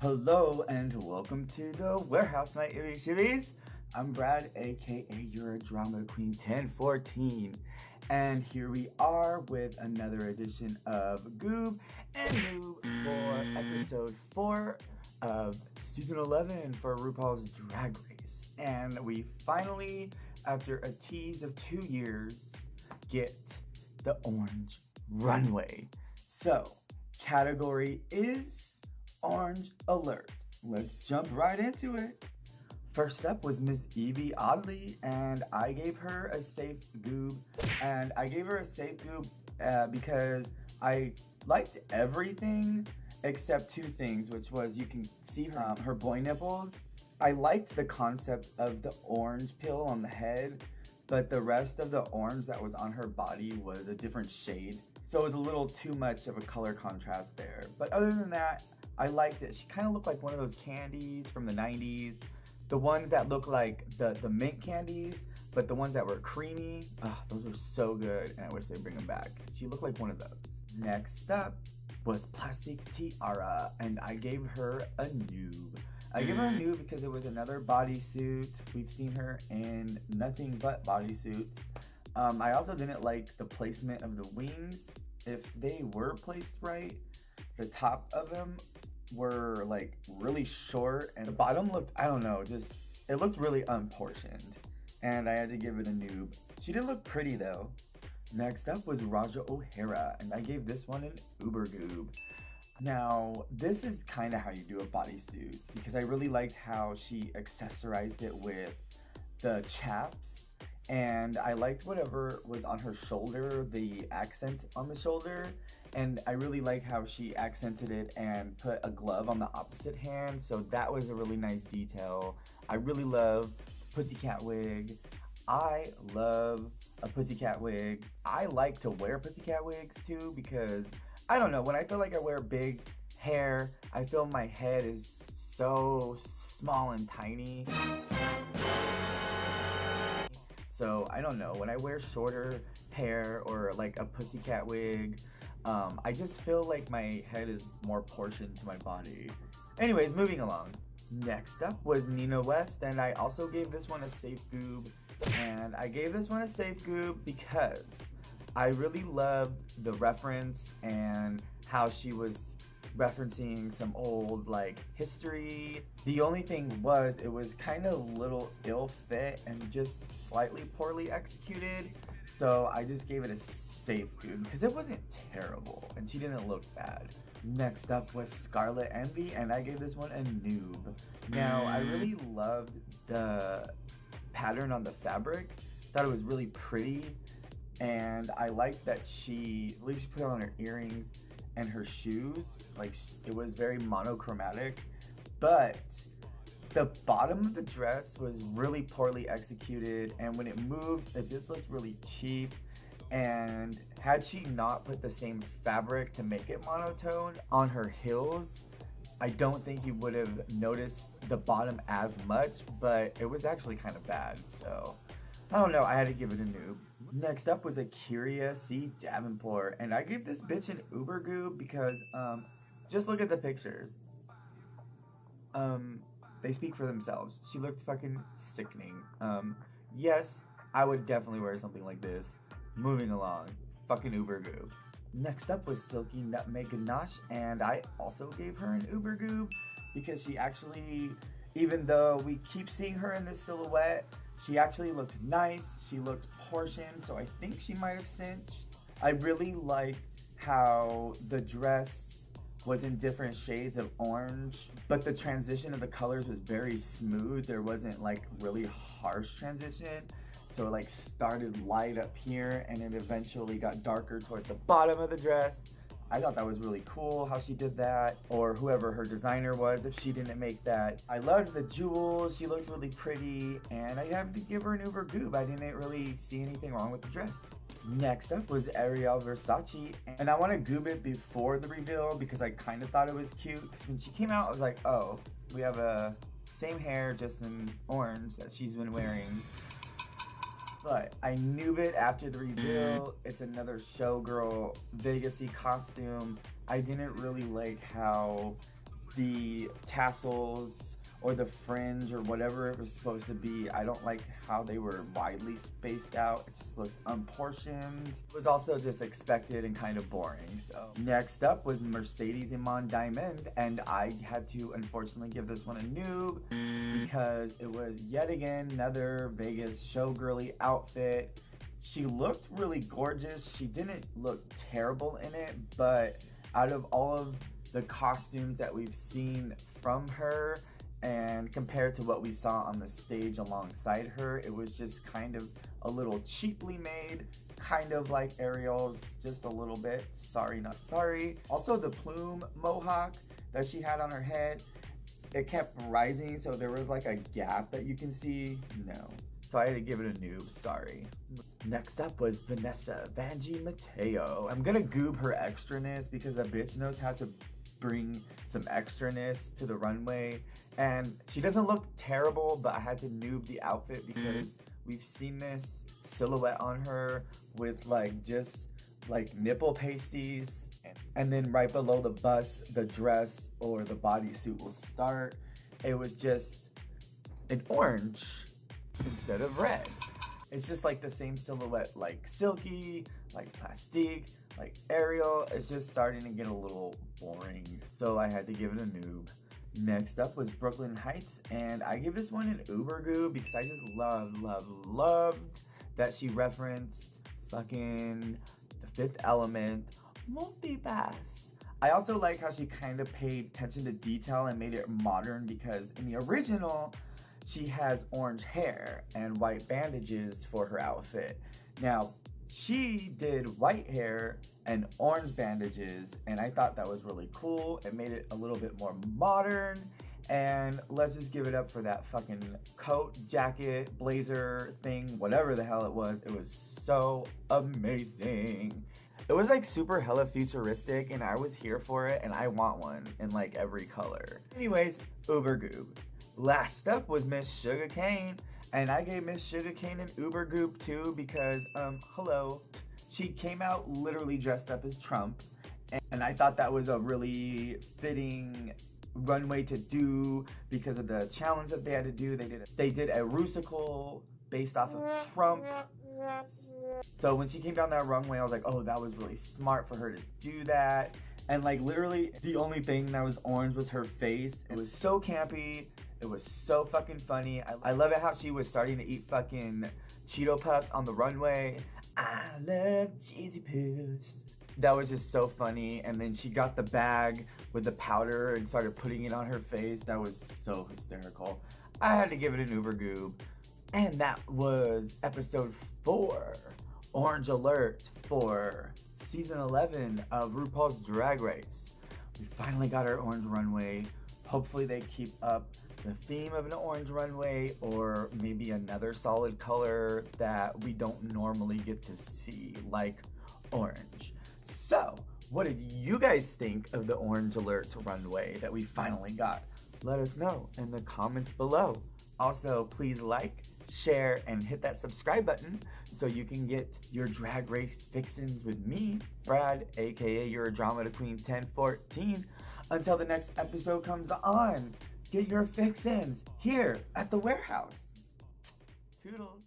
Hello and welcome to the warehouse, my Ibby Shibbies. I'm Brad, aka your drama queen 1014, and here we are with another edition of Goob and Noob for episode 4 of season 11 for Rupaul's Drag Race. And we finally, after a tease of 2 years, get the orange runway. So, category is Orange Alert. Let's jump right into it. First up was Miss Evie Oddly, and I gave her a safe goob. And I gave her a safe goob because I liked everything except 2 things, which was you can see her boy nipples. I liked the concept of the orange pill on the head, but the rest of the orange that was on her body was a different shade. So it was a little too much of a color contrast there. But other than that, I liked it. She kind of looked like one of those candies from the 90s. The ones that look like the mint candies, but the ones that were creamy. Those were so good, and I wish they'd bring them back. She looked like one of those. Next up was Plastic Tiara, and I gave her a noob. I gave her a noob because it was another bodysuit. We've seen her in nothing but bodysuits. I also didn't like the placement of the wings. If they were placed right, the top of them were like really short, and the bottom looked, I don't know, it looked really unportioned, and I had to give it a noob. She did look pretty though. Next up was Raja O'Hara, and I gave this one an uber goob. Now, this is kind of how you do a bodysuit, because I really liked how she accessorized it with the chaps, and I liked whatever was on her shoulder, the accent on the shoulder, and I really like how she accented it and put a glove on the opposite hand, so that was a really nice detail. I really love pussycat wig. I love a pussycat wig. I like to wear pussycat wigs too because, I don't know, when I feel like I wear big hair, I feel my head is so small and tiny. So, I don't know, when I wear shorter hair or like a pussycat wig, I just feel like my head is more portioned to my body. Anyways, moving along. Next up was Nina West, and I also gave this one a safe goob. And I gave this one a safe goob because I really loved the reference and how she was referencing some old like history. The only thing was it was kind of little ill fit and just slightly poorly executed. So I just gave it a safe goob because it wasn't terrible and she didn't look bad. Next up was Scarlet Envy, and I gave this one a noob. Now, I really loved the pattern on the fabric. Thought it was really pretty, and I liked that she put it on her earrings and her shoes. Like, it was very monochromatic, but the bottom of the dress was really poorly executed, and when it moved, it just looked really cheap. And had she not put the same fabric to make it monotone on her heels, I don't think you would have noticed the bottom as much, but it was actually kind of bad, so I don't know, I had to give it a noob. Next up was Akira C. Davenport, and I gave this bitch an uber goob because, just look at the pictures. They speak for themselves. She looked fucking sickening. Yes, I would definitely wear something like this. Moving along, fucking uber goob. Next up was Silky Nutmeg Ganache, and I also gave her an uber goob because she actually, even though we keep seeing her in this silhouette, she actually looked nice, she looked portioned, so I think she might have cinched. I really liked how the dress was in different shades of orange, but the transition of the colors was very smooth. There wasn't like really harsh transition. So it like started light up here and it eventually got darker towards the bottom of the dress. I thought that was really cool how she did that, or whoever her designer was if she didn't make that. I loved the jewels, she looked really pretty, and I have to give her an uber goob. I didn't really see anything wrong with the dress. Next up was Ariel Versace, and I want to goob it before the reveal because I kind of thought it was cute. When she came out, I was like, oh, we have a same hair, just in orange that she's been wearing. But I noob it after the reveal. It's another showgirl Vegas-y costume. I didn't really like how the tassels or the fringe or whatever it was supposed to be. I don't like how they were widely spaced out. It just looked unportioned. It was also just expected and kind of boring. So next up was Mercedes Iman Diamond, and I had to unfortunately give this one a noob because it was yet again another Vegas showgirly outfit. She looked really gorgeous. She didn't look terrible in it, but out of all of the costumes that we've seen from her, and compared to what we saw on the stage alongside her, it was just kind of a little cheaply made, kind of like Ariel's, just a little bit. Sorry, not sorry. Also, the plume mohawk that she had on her head, it kept rising, so there was like a gap that you can see. No. So I had to give it a noob, sorry. Next up was Vanessa Vanjie Mateo. I'm gonna goob her extraness because a bitch knows how to bring some extraness to the runway. And she doesn't look terrible, but I had to noob the outfit because we've seen this silhouette on her with like just like nipple pasties. And then right below the bust, the dress or the bodysuit will start. It was just an orange instead of red. It's just like the same silhouette, like Silky, like Plastique, like Ariel. It's just starting to get a little boring, so I had to give it a noob. Next up was Brooklyn Heights, and I give this one an uber goob because I just loved that she referenced fucking The Fifth Element, multi-pass. I also like how she kind of paid attention to detail and made it modern because in the original, she has orange hair and white bandages for her outfit. Now, she did white hair and orange bandages, and I thought that was really cool. It made it a little bit more modern, and let's just give it up for that fucking coat, jacket, blazer thing, whatever the hell it was. It was so amazing. It was like super hella futuristic, and I was here for it, and I want one in like every color. Anyways, uber goob. Last up was Miss Sugarcane, and I gave Miss Sugarcane an uber goob too because, hello. She came out literally dressed up as Trump, and I thought that was a really fitting runway to do because of the challenge that they had to do. They did a rusical based off of Trump. So when she came down that runway, I was like, oh, that was really smart for her to do that. And like literally the only thing that was orange was her face. It was so campy. It was so fucking funny. I love it how she was starting to eat fucking Cheeto Puffs on the runway. I love cheesy puffs. That was just so funny. And then she got the bag with the powder and started putting it on her face. That was so hysterical. I had to give it an uber goob. And that was episode 4, Orange Alert, for season 11 of RuPaul's Drag Race. We finally got our orange runway. Hopefully they keep up the theme of an orange runway, or maybe another solid color that we don't normally get to see, like orange. So, what did you guys think of the Orange Alert runway that we finally got? Let us know in the comments below. Also, please like, share, and hit that subscribe button so you can get your Drag Race fixins with me, Brad, aka your Drama Queen 1014. Until the next episode comes on, get your fixins here at the warehouse. Toodles.